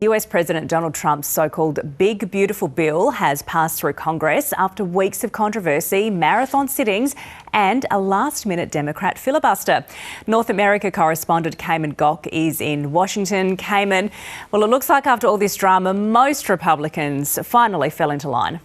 US President Donald Trump's so-called Big Beautiful Bill has passed through Congress after weeks of controversy, marathon sittings and a last-minute Democrat filibuster. North America correspondent Cayman Gok is in Washington. Cayman, well, it looks like after all this drama, most Republicans finally fell into line.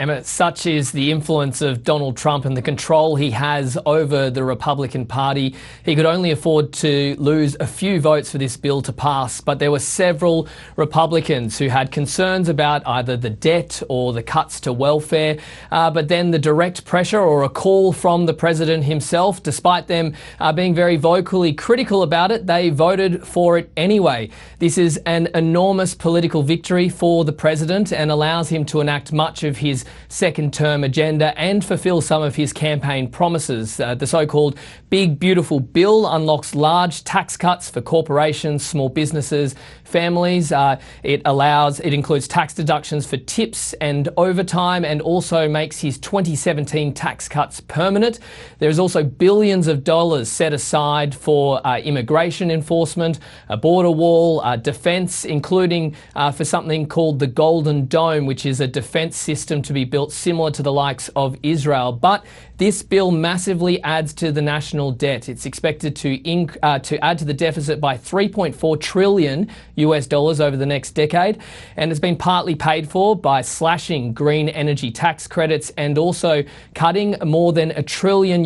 Emma, such is the influence of Donald Trump and the control he has over the Republican Party. He could only afford to lose a few votes for this bill to pass, but there were several Republicans who had concerns about either the debt or the cuts to welfare. But then the direct pressure or a call from the president himself, despite them being very vocally critical about it, they voted for it anyway. This is an enormous political victory for the president and allows him to enact much of his second-term agenda and fulfill some of his campaign promises. The so-called Big Beautiful Bill unlocks large tax cuts for corporations, small businesses, families. It includes tax deductions for tips and overtime, and also makes his 2017 tax cuts permanent. There is also billions of dollars set aside for immigration enforcement, a border wall, defence, including for something called the Golden Dome, which is a defence system to be built similar to the likes of Israel. But this bill massively adds to the national debt. It's expected to add to the deficit by $3.4 trillion over the next decade, and it's been partly paid for by slashing green energy tax credits and also cutting more than $1 trillion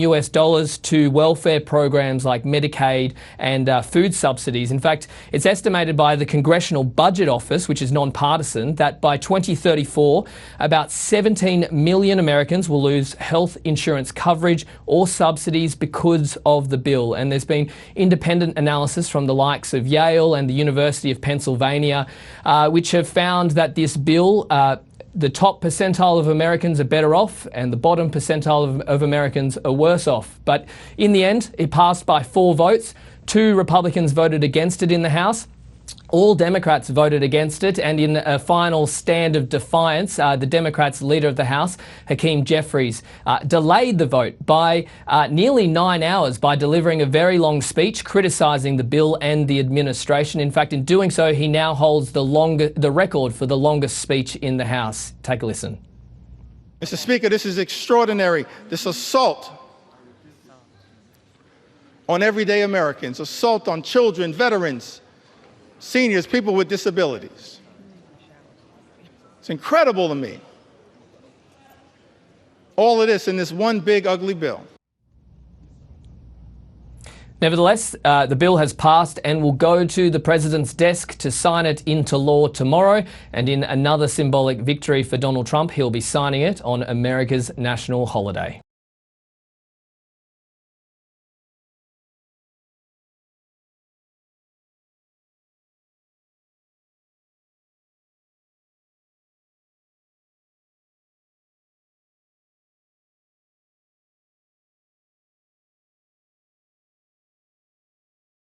to welfare programs like Medicaid and food subsidies. In fact, it's estimated by the Congressional Budget Office, which is nonpartisan, that by 2034, about 17 million Americans will lose health insurance coverage or subsidies because of the bill. And there's been independent analysis from the likes of Yale and the University of Pennsylvania, which have found that this bill, the top percentile of Americans are better off and the bottom percentile of Americans are worse off. But in the end, it passed by 4 votes. 2 Republicans voted against it in the House. All Democrats voted against it, and in a final stand of defiance, the Democrats' leader of the House, Hakeem Jeffries, delayed the vote by nearly 9 hours by delivering a very long speech criticising the bill and the administration. In fact, in doing so, he now holds the record for the longest speech in the House. Take a listen. Mr. Speaker, this is extraordinary. This assault on everyday Americans, assault on children, veterans, seniors, people with disabilities. It's incredible to me. All of this in this one big, ugly bill. Nevertheless, the bill has passed and will go to the president's desk to sign it into law tomorrow. And in another symbolic victory for Donald Trump, he'll be signing it on America's national holiday.